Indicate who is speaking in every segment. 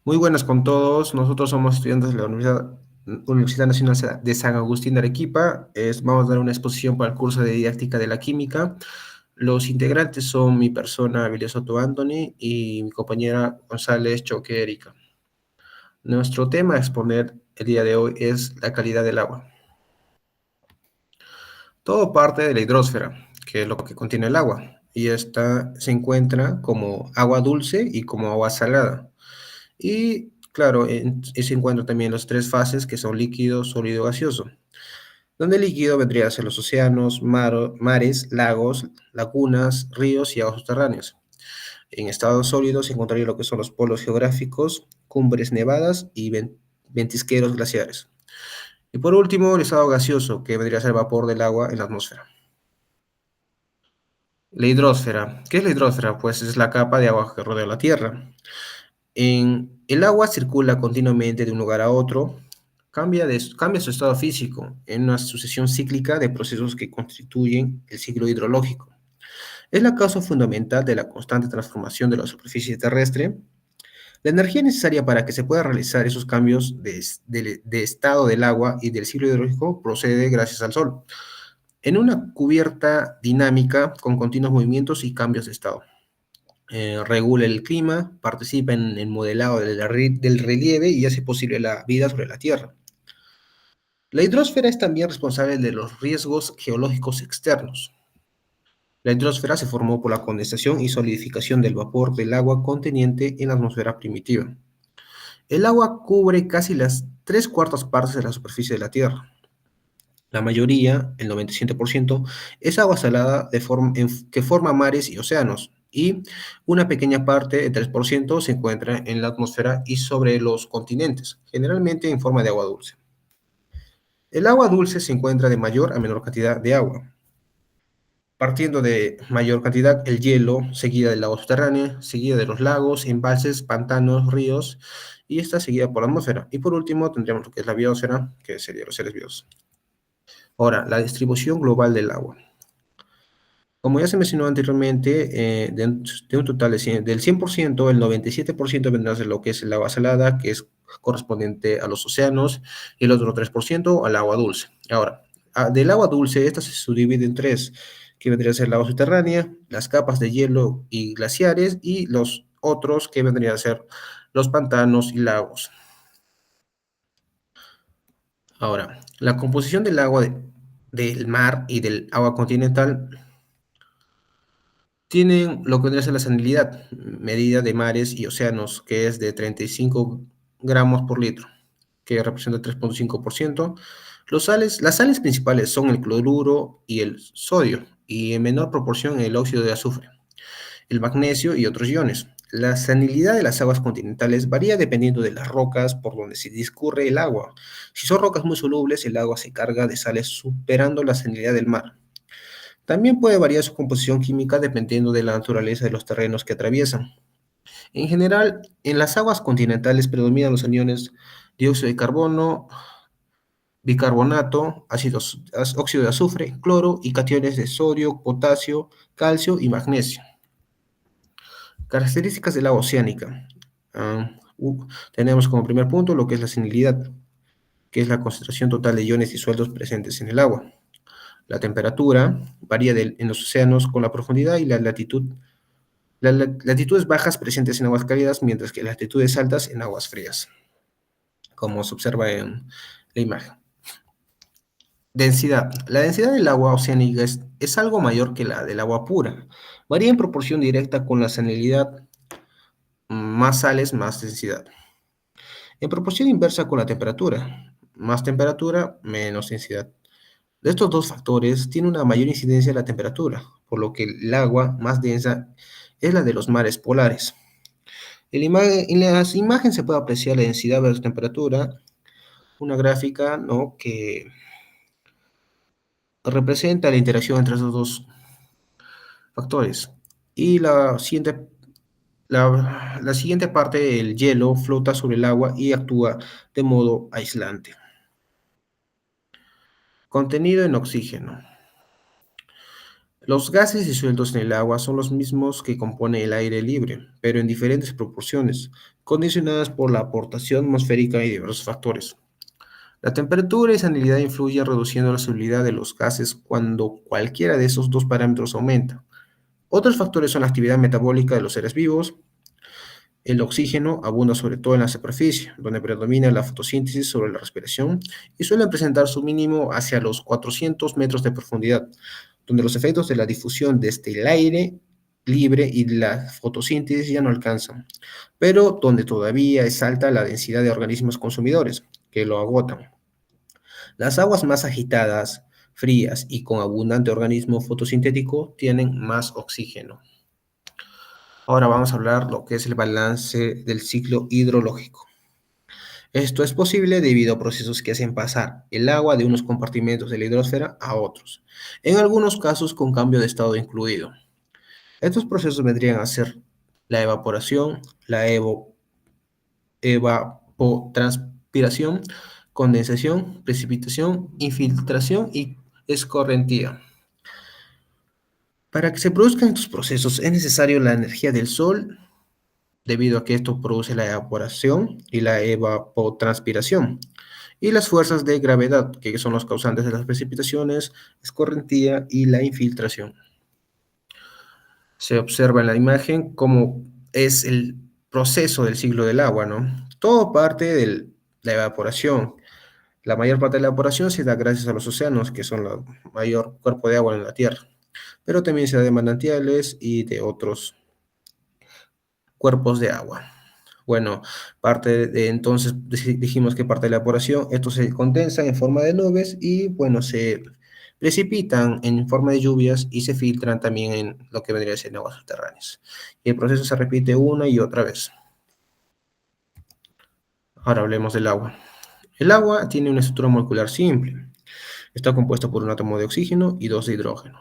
Speaker 1: Muy buenas con todos. Nosotros somos estudiantes de la Universidad Nacional de San Agustín de Arequipa. Vamos a dar una exposición para el curso de Didáctica de la Química. Los integrantes son mi persona, Avilio Soto Anthony, y mi compañera González Choque Erika. Nuestro tema a exponer el día de hoy es la calidad del agua. Todo parte de la hidrosfera, que es lo que contiene el agua, y esta se encuentra como agua dulce y como agua salada. Y claro, se encuentran también las tres fases que son líquido, sólido, gaseoso, donde el líquido vendría a ser los océanos, mares, lagos, lagunas, ríos y aguas subterráneas. En estado sólido se encontraría lo que son los polos geográficos, cumbres nevadas y ventisqueros glaciares. Y por último, el estado gaseoso, que vendría a ser el vapor del agua en la atmósfera. La hidrosfera. ¿Qué es la hidrosfera? Pues es la capa de agua que rodea la Tierra. El agua circula continuamente de un lugar a otro, cambia su estado físico en una sucesión cíclica de procesos que constituyen el ciclo hidrológico. Es la causa fundamental de la constante transformación de la superficie terrestre. La energía necesaria para que se pueda realizar esos cambios de estado del agua y del ciclo hidrológico procede gracias al Sol, en una cubierta dinámica con continuos movimientos y cambios de estado. Regula el clima, participa en el modelado del relieve y hace posible la vida sobre la Tierra. La hidrosfera es también responsable de los riesgos geológicos externos. La hidrosfera se formó por la condensación y solidificación del vapor del agua conteniente en la atmósfera primitiva. El agua cubre casi las tres cuartas partes de la superficie de la Tierra. La mayoría, el 97%, es agua salada que forma mares y océanos, y una pequeña parte, el 3%, se encuentra en la atmósfera y sobre los continentes, generalmente en forma de agua dulce. El agua dulce se encuentra de mayor a menor cantidad de agua, partiendo de mayor cantidad el hielo, seguida del agua subterránea, seguida de los lagos, embalses, pantanos, ríos, y esta seguida por la atmósfera. Y por último tendríamos lo que es la biosfera, que serían los seres vivos. Ahora, la distribución global del agua. Como ya se mencionó anteriormente, de un total del 100%, el 97% vendrá de lo que es el agua salada, que es correspondiente a los océanos, y el otro 3% al agua dulce. Ahora, del agua dulce, esta se subdivide en tres, que vendría a ser el agua subterránea, las capas de hielo y glaciares, y los otros que vendrían a ser los pantanos y lagos. Ahora, la composición del agua del mar y del agua continental tienen lo que vendría a ser la salinidad, medida de mares y océanos, que es de 35 gramos por litro, que representa el 3,5%. Las sales principales son el cloruro y el sodio, y en menor proporción el óxido de azufre, el magnesio y otros iones. La salinidad de las aguas continentales varía dependiendo de las rocas por donde se discurre el agua. Si son rocas muy solubles, el agua se carga de sales superando la salinidad del mar. También puede variar su composición química dependiendo de la naturaleza de los terrenos que atraviesan. En general, en las aguas continentales predominan los aniones dióxido de carbono, bicarbonato, óxido de azufre, cloro y cationes de sodio, potasio, calcio y magnesio. Características del agua oceánica. Tenemos como primer punto lo que es la salinidad, que es la concentración total de iones disueltos presentes en el agua. La temperatura varía en los océanos con la profundidad y la latitud. Las latitudes bajas presentes en aguas cálidas, mientras que las latitudes altas en aguas frías, como se observa en la imagen. Densidad. La densidad del agua oceánica es algo mayor que la del agua pura. Varía en proporción directa con la salinidad, más sales, más densidad. En proporción inversa con la temperatura. Más temperatura, menos densidad. De estos dos factores tiene una mayor incidencia la temperatura, por lo que el agua más densa es la de los mares polares. En las imágenes se puede apreciar la densidad versus temperatura, una gráfica, ¿no?, que representa la interacción entre esos dos factores. Y la siguiente parte, el hielo flota sobre el agua y actúa de modo aislante. Contenido en oxígeno. Los gases disueltos en el agua son los mismos que compone el aire libre, pero en diferentes proporciones, condicionadas por la aportación atmosférica y diversos factores. La temperatura y salinidad influyen reduciendo la solubilidad de los gases cuando cualquiera de esos dos parámetros aumenta. Otros factores son la actividad metabólica de los seres vivos. El oxígeno abunda sobre todo en la superficie, donde predomina la fotosíntesis sobre la respiración y suele presentar su mínimo hacia los 400 metros de profundidad, donde los efectos de la difusión desde el aire libre y la fotosíntesis ya no alcanzan, pero donde todavía es alta la densidad de organismos consumidores, que lo agotan. Las aguas más agitadas, frías y con abundante organismo fotosintético tienen más oxígeno. Ahora vamos a hablar lo que es el balance del ciclo hidrológico. Esto es posible debido a procesos que hacen pasar el agua de unos compartimentos de la hidrosfera a otros, en algunos casos con cambio de estado incluido. Estos procesos vendrían a ser la evaporación, la evapotranspiración, condensación, precipitación, infiltración y escorrentía. Para que se produzcan estos procesos es necesario la energía del sol, debido a que esto produce la evaporación y la evapotranspiración, y las fuerzas de gravedad, que son los causantes de las precipitaciones, escorrentía y la infiltración. Se observa en la imagen cómo es el proceso del ciclo del agua, ¿no? Todo parte de la evaporación. La mayor parte de la evaporación se da gracias a los océanos, que son el mayor cuerpo de agua en la Tierra, pero también se da de manantiales y de otros cuerpos de agua. Bueno, entonces dijimos que parte de la evaporación, esto se condensa en forma de nubes y bueno, se precipitan en forma de lluvias y se filtran también en lo que vendría a ser aguas subterráneas. Y el proceso se repite una y otra vez. Ahora hablemos del agua. El agua tiene una estructura molecular simple. Está compuesto por un átomo de oxígeno y dos de hidrógeno.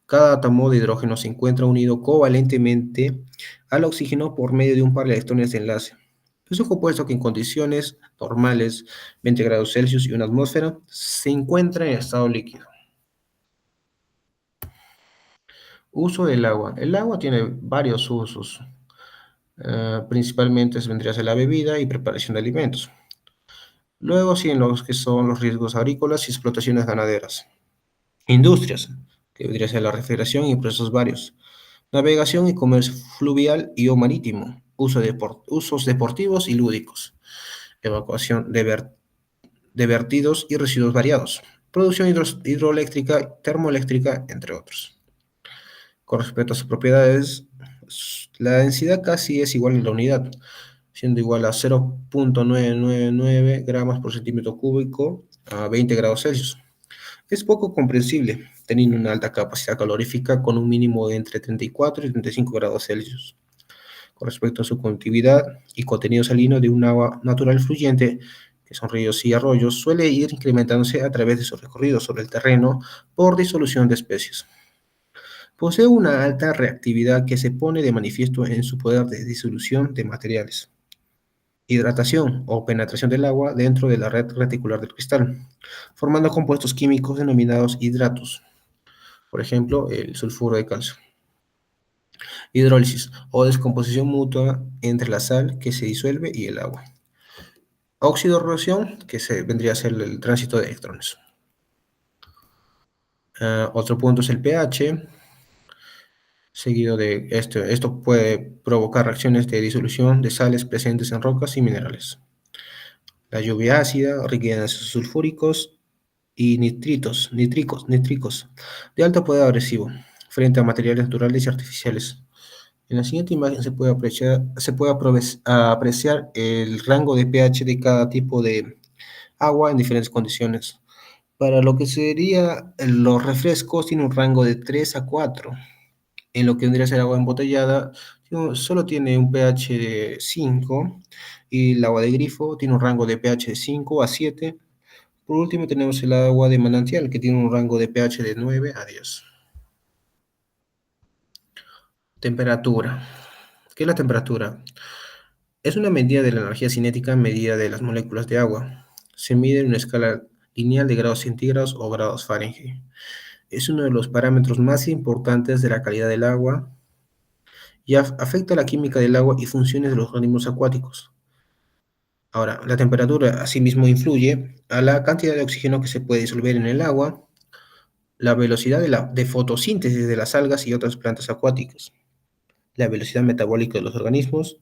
Speaker 1: Cada átomo de hidrógeno se encuentra unido covalentemente al oxígeno por medio de un par de electrones de enlace. Es un compuesto que en condiciones normales, 20 grados Celsius y una atmósfera, se encuentra en estado líquido. Uso del agua. El agua tiene varios usos. Principalmente vendría a ser la bebida y preparación de alimentos. Luego siguen los que son los riesgos agrícolas y explotaciones ganaderas. Industrias, que vendría a ser la refrigeración y procesos varios. Navegación y comercio fluvial y o marítimo. Usos deportivos y lúdicos. Evacuación de vertidos y residuos variados. Producción hidroeléctrica, termoeléctrica, entre otros. Con respecto a sus propiedades, la densidad casi es igual a la unidad, siendo igual a 0,999 gramos por centímetro cúbico a 20 grados Celsius. Es poco comprensible, teniendo una alta capacidad calorífica con un mínimo de entre 34 y 35 grados Celsius. Con respecto a su conductividad y contenido salino de un agua natural fluyente, que son ríos y arroyos, suele ir incrementándose a través de su recorrido sobre el terreno por disolución de especies. Posee una alta reactividad que se pone de manifiesto en su poder de disolución de materiales. Hidratación o penetración del agua dentro de la red reticular del cristal, formando compuestos químicos denominados hidratos, por ejemplo, el sulfuro de calcio. Hidrólisis o descomposición mutua entre la sal que se disuelve y el agua. Oxidorreacción, que vendría a ser el tránsito de electrones. Otro punto es el pH, seguido de esto. Esto puede provocar reacciones de disolución de sales presentes en rocas y minerales. La lluvia ácida, rica en ácidos sulfúricos y nítricos, de alto poder agresivo, frente a materiales naturales y artificiales. En la siguiente imagen se puede apreciar el rango de pH de cada tipo de agua en diferentes condiciones. Para lo que sería los refrescos, tiene un rango de 3 a 4. En lo que vendría a ser agua embotellada, solo tiene un pH de 5. Y el agua de grifo tiene un rango de pH de 5 a 7. Por último, tenemos el agua de manantial, que tiene un rango de pH de 9 a 10. Temperatura. ¿Qué es la temperatura? Es una medida de la energía cinética medida de las moléculas de agua. Se mide en una escala lineal de grados centígrados o grados Fahrenheit. Es uno de los parámetros más importantes de la calidad del agua y afecta la química del agua y funciones de los organismos acuáticos. Ahora, la temperatura asimismo influye a la cantidad de oxígeno que se puede disolver en el agua, la velocidad de fotosíntesis de las algas y otras plantas acuáticas, la velocidad metabólica de los organismos,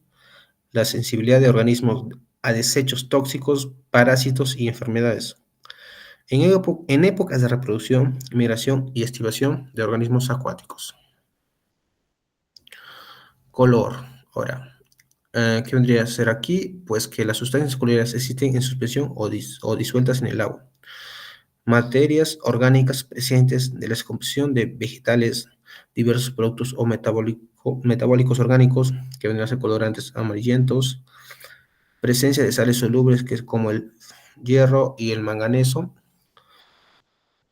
Speaker 1: la sensibilidad de organismos a desechos tóxicos, parásitos y enfermedades. En épocas de reproducción, migración y estivación de organismos acuáticos. Color. Ahora, ¿qué vendría a ser aquí? Pues que las sustancias coloridas existen en suspensión o disueltas en el agua. Materias orgánicas presentes de la descomposición de vegetales, diversos productos o metabólicos orgánicos, que vendrían a ser colorantes amarillentos, presencia de sales solubles, que es como el hierro y el manganeso,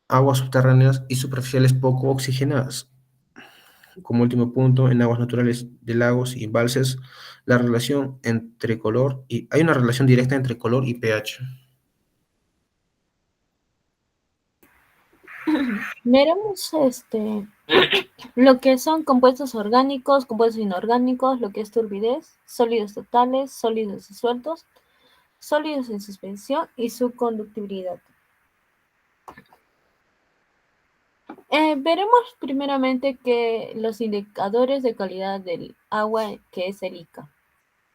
Speaker 1: aguas subterráneas y superficiales poco oxigenadas. Como último punto, en aguas naturales de lagos y embalses, la relación entre color y hay una relación directa entre color y pH.
Speaker 2: Veremos lo que son compuestos orgánicos, compuestos inorgánicos, lo que es turbidez, sólidos totales, sólidos disueltos, sólidos en suspensión y su conductividad. Veremos primeramente que los indicadores de calidad del agua, que es el ICA.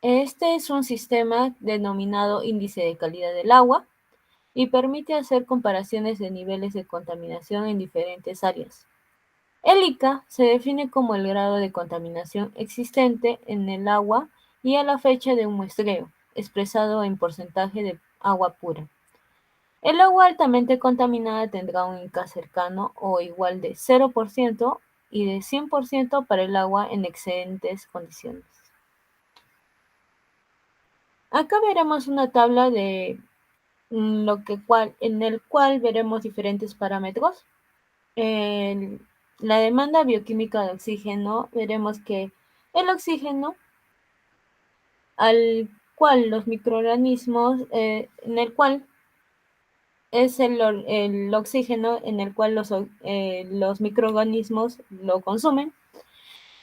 Speaker 2: Este es un sistema denominado índice de calidad del agua y permite hacer comparaciones de niveles de contaminación en diferentes áreas. El ICA se define como el grado de contaminación existente en el agua y a la fecha de un muestreo, expresado en porcentaje de agua pura. El agua altamente contaminada tendrá un ICA cercano o igual de 0% y de 100% para el agua en excelentes condiciones. Acá veremos una tabla de en el cual veremos diferentes parámetros. En la demanda bioquímica de oxígeno, veremos que el oxígeno, al cual los microorganismos, en el cual es el oxígeno en el cual los microorganismos lo consumen.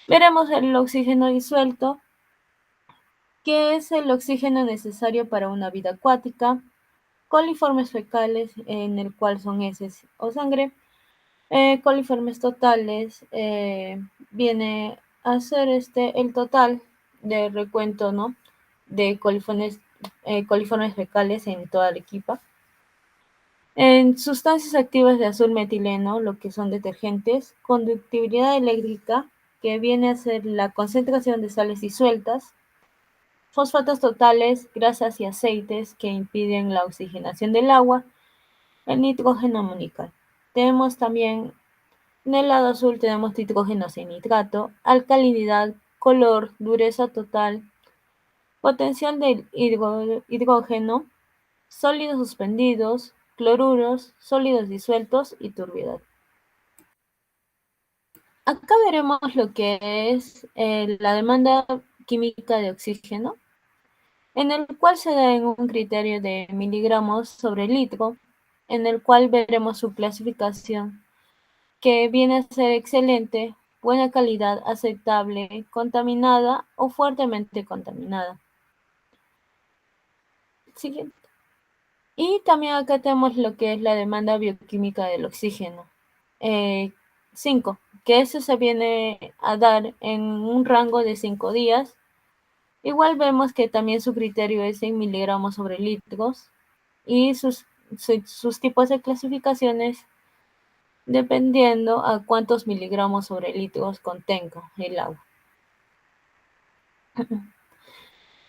Speaker 2: Veremos el oxígeno disuelto, que es el oxígeno necesario para una vida acuática, coliformes fecales, en el cual son heces o sangre, coliformes totales, viene a ser el total de recuento, ¿no? De coliformes fecales en toda la equipa. En sustancias activas de azul metileno, lo que son detergentes, conductividad eléctrica, que viene a ser la concentración de sales disueltas, fosfatos totales, grasas y aceites que impiden la oxigenación del agua, el nitrógeno amoníaco. Tenemos también, en el lado azul tenemos nitrógeno sin nitrato, alcalinidad, color, dureza total, potencial del hidrógeno, sólidos suspendidos, cloruros, sólidos disueltos y turbidez. Acá veremos lo que es la demanda química de oxígeno, en el cual se da en un criterio de miligramos sobre litro, en el cual veremos su clasificación, que viene a ser excelente, buena calidad, aceptable, contaminada o fuertemente contaminada. Siguiente. Y también acá tenemos lo que es la demanda bioquímica del oxígeno. 5, que eso se viene a dar en un rango de 5 días. Igual vemos que también su criterio es en miligramos sobre litros y sus tipos de clasificaciones dependiendo a cuántos miligramos sobre litros contenga el agua.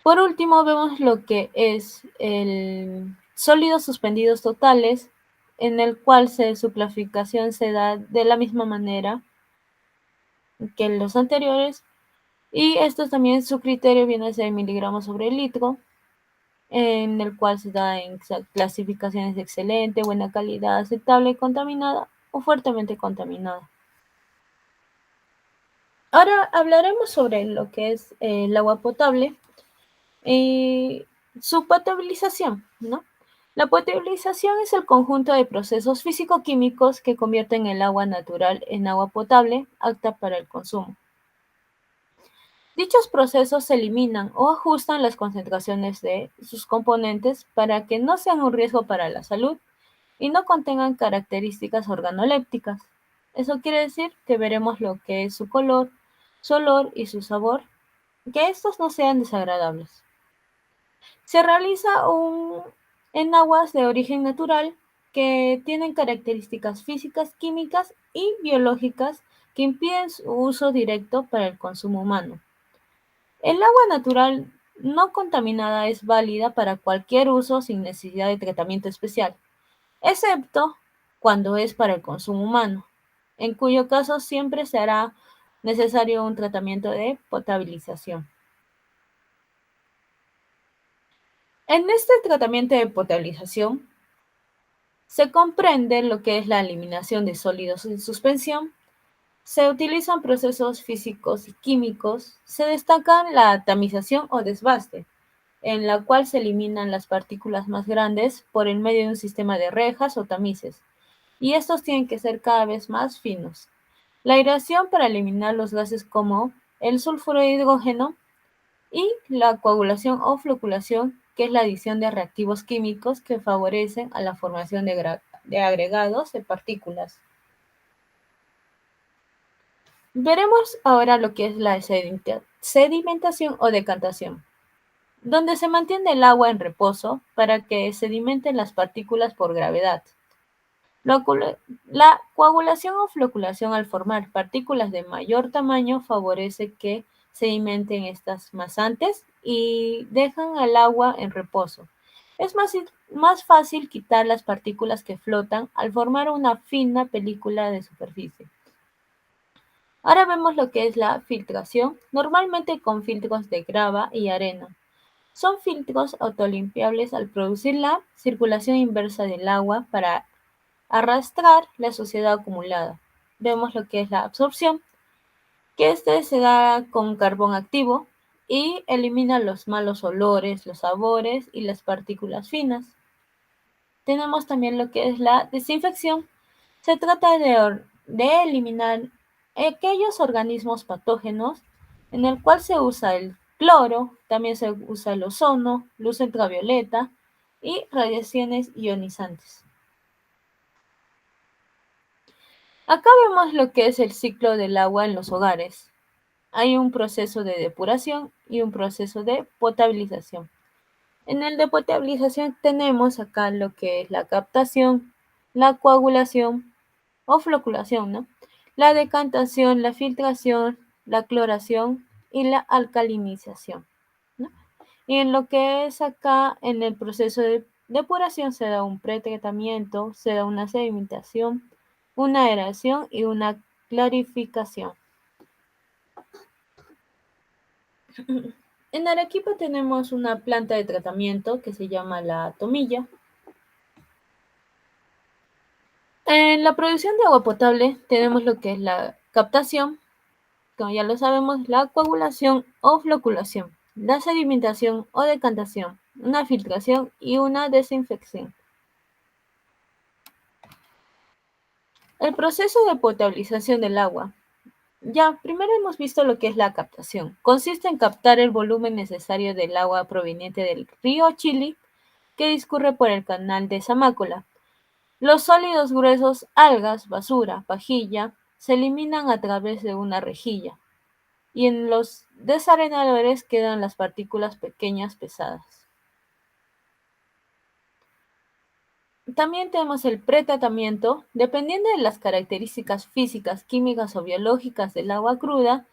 Speaker 2: Por último, vemos lo que es el sólidos suspendidos totales, en el cual su clasificación se da de la misma manera que los anteriores, y esto también su criterio viene a ser miligramos sobre litro, en el cual se da en clasificaciones de excelente, buena calidad, aceptable, contaminada o fuertemente contaminada. Ahora hablaremos sobre lo que es el agua potable y su potabilización, ¿no? La potabilización es el conjunto de procesos físico-químicos que convierten el agua natural en agua potable apta para el consumo. Dichos procesos eliminan o ajustan las concentraciones de sus componentes para que no sean un riesgo para la salud y no contengan características organolépticas. Eso quiere decir que veremos lo que es su color, su olor y su sabor, que estos no sean desagradables. Se realiza en aguas de origen natural que tienen características físicas, químicas y biológicas que impiden su uso directo para el consumo humano. El agua natural no contaminada es válida para cualquier uso sin necesidad de tratamiento especial, excepto cuando es para el consumo humano, en cuyo caso siempre será necesario un tratamiento de potabilización. En este tratamiento de potabilización se comprende lo que es la eliminación de sólidos en suspensión, se utilizan procesos físicos y químicos, se destacan la tamización o desbaste, en la cual se eliminan las partículas más grandes por el medio de un sistema de rejas o tamices, y estos tienen que ser cada vez más finos. La aireación para eliminar los gases como el sulfuro de hidrógeno y la coagulación o floculación, que es la adición de reactivos químicos que favorecen a la formación de agregados de partículas. Veremos ahora lo que es la sedimentación o decantación, donde se mantiene el agua en reposo para que sedimenten las partículas por gravedad. La coagulación o floculación al formar partículas de mayor tamaño favorece que sedimenten estas más antes y dejan al agua en reposo. Es más fácil quitar las partículas que flotan al formar una fina película de superficie. Ahora vemos lo que es la filtración, normalmente con filtros de grava y arena. Son filtros autolimpiables al producir la circulación inversa del agua para arrastrar la suciedad acumulada. Vemos lo que es la absorción, que este se da con carbón activo y elimina los malos olores, los sabores y las partículas finas. Tenemos también lo que es la desinfección. Se trata de eliminar aquellos organismos patógenos en el cual se usa el cloro, también se usa el ozono, luz ultravioleta y radiaciones ionizantes. Acá vemos lo que es el ciclo del agua en los hogares. Hay un proceso de depuración y un proceso de potabilización. En el de potabilización tenemos acá lo que es la captación, la coagulación o floculación, ¿no? La decantación, la filtración, la cloración y la alcalinización, ¿no? Y en lo que es acá, en el proceso de depuración se da un pretratamiento, se da una sedimentación, una aeración y una clarificación. En Arequipa tenemos una planta de tratamiento que se llama la Tomilla. En la producción de agua potable tenemos lo que es la captación, como ya lo sabemos, la coagulación o floculación, la sedimentación o decantación, una filtración y una desinfección. El proceso de potabilización del agua. Ya, primero hemos visto lo que es la captación. Consiste en captar el volumen necesario del agua proveniente del río Chili que discurre por el canal de Zamácola. Los sólidos gruesos, algas, basura, pajilla, se eliminan a través de una rejilla y en los desarenadores quedan las partículas pequeñas pesadas. También tenemos el pretratamiento. Dependiendo de las características físicas, químicas o biológicas del agua cruda,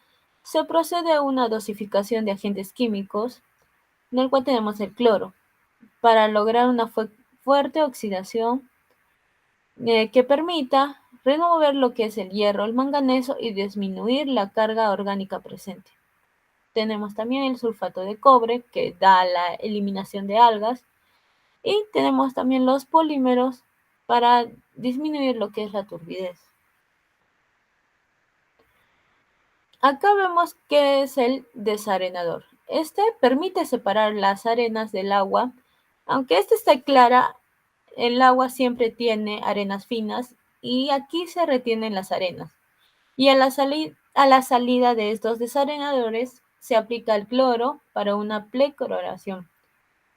Speaker 2: se procede a una dosificación de agentes químicos, en el cual tenemos el cloro, para lograr una fuerte oxidación que permita remover lo que es el hierro, el manganeso y disminuir la carga orgánica presente. Tenemos también el sulfato de cobre que da la eliminación de algas y tenemos también los polímeros para disminuir lo que es la turbidez. Acá vemos que es el desarenador. Este permite separar las arenas del agua, aunque esta esté clara el agua siempre tiene arenas finas y aquí se retienen las arenas. Y a la salida de estos desarenadores se aplica el cloro para una precloración.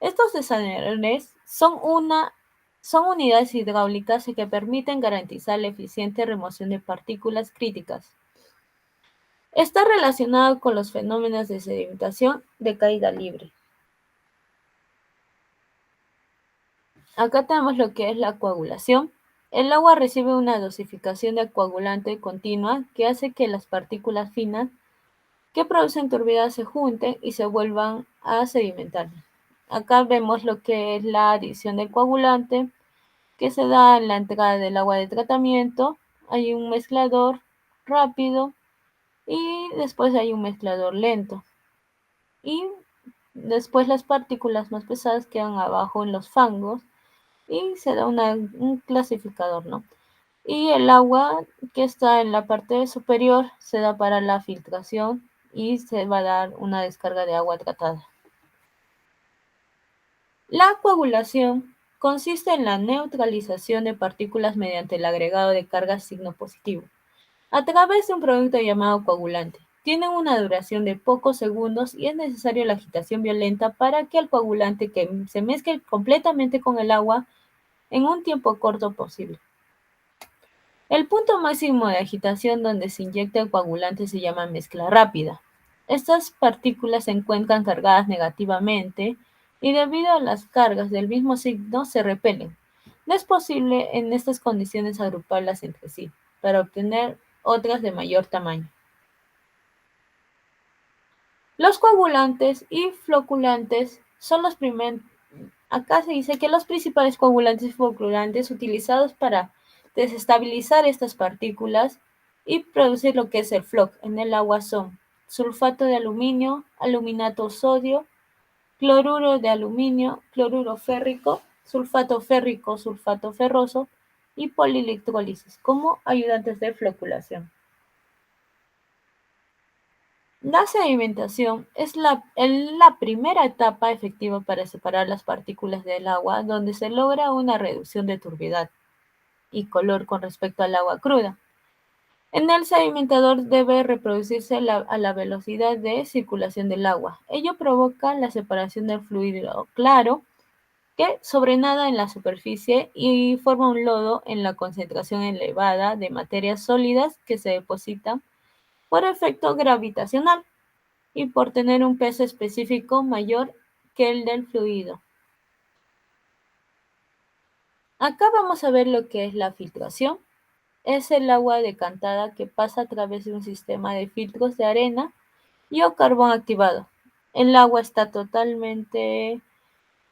Speaker 2: Estos desarenadores son unidades hidráulicas que permiten garantizar la eficiente remoción de partículas críticas. Está relacionado con los fenómenos de sedimentación de caída libre. Acá tenemos lo que es la coagulación. El agua recibe una dosificación de coagulante continua que hace que las partículas finas que producen turbidez se junten y se vuelvan a sedimentar. Acá vemos lo que es la adición del coagulante que se da en la entrada del agua de tratamiento. Hay un mezclador rápido y después hay un mezclador lento. Y después las partículas más pesadas quedan abajo en los fangos y se da un clasificador, ¿no? Y el agua que está en la parte superior se da para la filtración y se va a dar una descarga de agua tratada. La coagulación consiste en la neutralización de partículas mediante el agregado de carga signo positivo a través de un producto llamado coagulante. Tienen una duración de pocos segundos y es necesaria la agitación violenta para que el coagulante se mezcle completamente con el agua en un tiempo corto posible. El punto máximo de agitación donde se inyecta el coagulante se llama mezcla rápida. Estas partículas se encuentran cargadas negativamente y debido a las cargas del mismo signo se repelen. No es posible en estas condiciones agruparlas entre sí para obtener otras de mayor tamaño. Los coagulantes y floculantes son los primeros. Acá se dice que los principales coagulantes y floculantes utilizados para desestabilizar estas partículas y producir lo que es el floc en el agua son sulfato de aluminio, aluminato sodio, cloruro de aluminio, cloruro férrico, sulfato ferroso y polielectrólisis como ayudantes de floculación. La sedimentación es la primera etapa efectiva para separar las partículas del agua, donde se logra una reducción de turbidez y color con respecto al agua cruda. En el sedimentador debe reproducirse a la velocidad de circulación del agua. Ello provoca la separación del fluido claro que sobrenada en la superficie y forma un lodo en la concentración elevada de materias sólidas que se depositan por efecto gravitacional y por tener un peso específico mayor que el del fluido. Acá vamos a ver lo que es la filtración. Es el agua decantada que pasa a través de un sistema de filtros de arena y o carbón activado. El agua está totalmente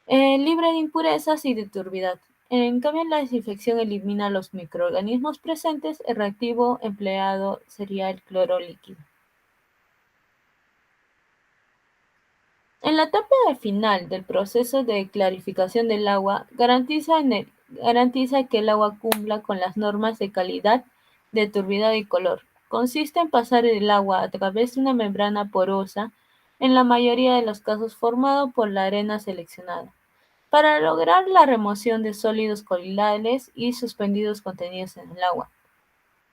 Speaker 2: libre de impurezas y de turbidez. En cambio, la desinfección elimina los microorganismos presentes. El reactivo empleado sería el cloro líquido. En la etapa final del proceso de clarificación del agua, garantiza que el agua cumpla con las normas de calidad, de turbidez y color. Consiste en pasar el agua a través de una membrana porosa, en la mayoría de los casos formado por la arena seleccionada, para lograr la remoción de sólidos colloidales y suspendidos contenidos en el agua.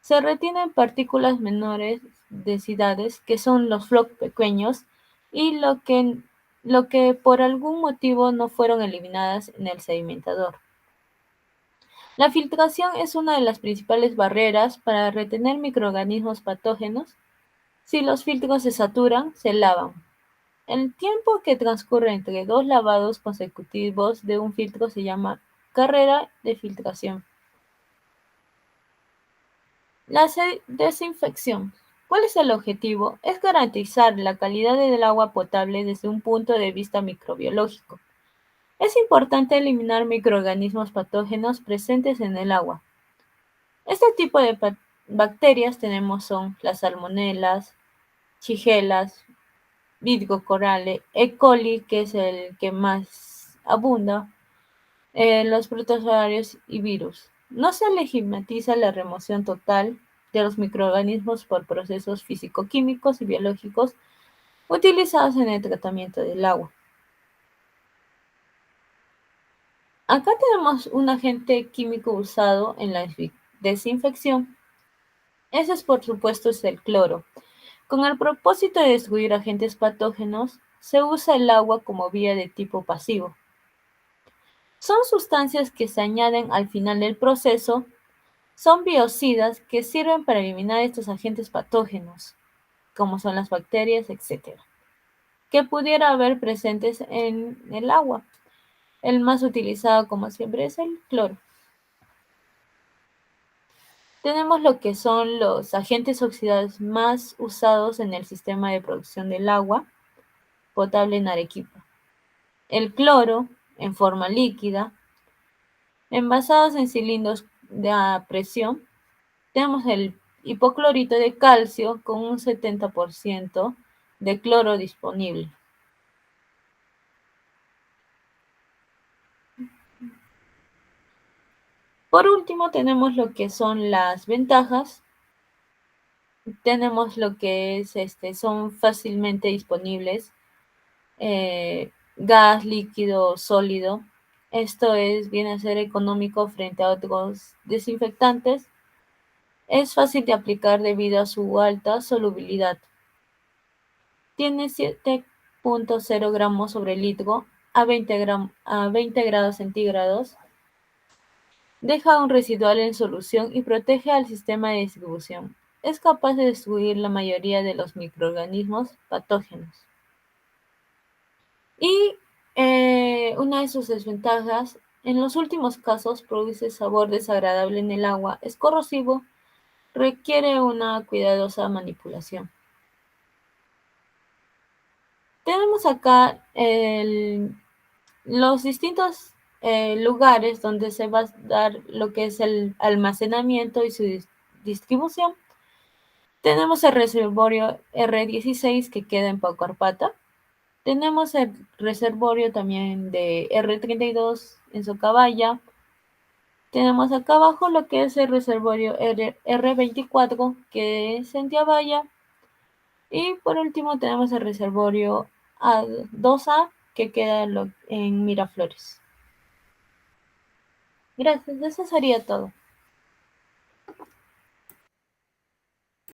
Speaker 2: Se retienen partículas menores densidades, que son los flocos pequeños, y lo que por algún motivo no fueron eliminadas en el sedimentador. La filtración es una de las principales barreras para retener microorganismos patógenos. Si los filtros se saturan, se lavan. El tiempo que transcurre entre dos lavados consecutivos de un filtro se llama carrera de filtración. La desinfección. ¿Cuál es el objetivo? Es garantizar la calidad del agua potable desde un punto de vista microbiológico. Es importante eliminar microorganismos patógenos presentes en el agua. Este tipo de bacterias son las salmonelas, shigellas, Virgo corale, E. coli, que es el que más abunda, los protozoarios y virus. No se legitimatiza la remoción total de los microorganismos por procesos físico-químicos y biológicos utilizados en el tratamiento del agua. Acá tenemos un agente químico usado en la desinfección. Ese es, por supuesto, es el cloro. Con el propósito de destruir agentes patógenos, se usa el agua como vía de tipo pasivo. Son sustancias que se añaden al final del proceso. Son biocidas que sirven para eliminar estos agentes patógenos, como son las bacterias, etc., que pudiera haber presentes en el agua. El más utilizado, como siempre, es el cloro. Tenemos lo que son los agentes oxidantes más usados en el sistema de producción del agua potable en Arequipa. El cloro, en forma líquida, envasados en cilindros de presión. Tenemos el hipoclorito de calcio con un 70% de cloro disponible. Por último, tenemos lo que son las ventajas. Tenemos lo que es, son fácilmente disponibles, gas, líquido, sólido. Esto viene a ser económico frente a otros desinfectantes. Es fácil de aplicar debido a su alta solubilidad. Tiene 7,0 gramos sobre litro a 20 grados centígrados. Deja un residual en solución y protege al sistema de distribución. Es capaz de destruir la mayoría de los microorganismos patógenos. Y una de sus desventajas, en los últimos casos, produce sabor desagradable en el agua, es corrosivo, requiere una cuidadosa manipulación. Tenemos acá los distintos lugares donde se va a dar lo que es el almacenamiento y su distribución. Tenemos el reservorio R16 que queda en Paucarpata. Tenemos el reservorio también de R32 en Socabaya. Tenemos acá abajo lo que es el reservorio R24 que es en Tiabaya. Y por último tenemos el reservorio A2A que queda en Miraflores. Gracias, eso sería todo.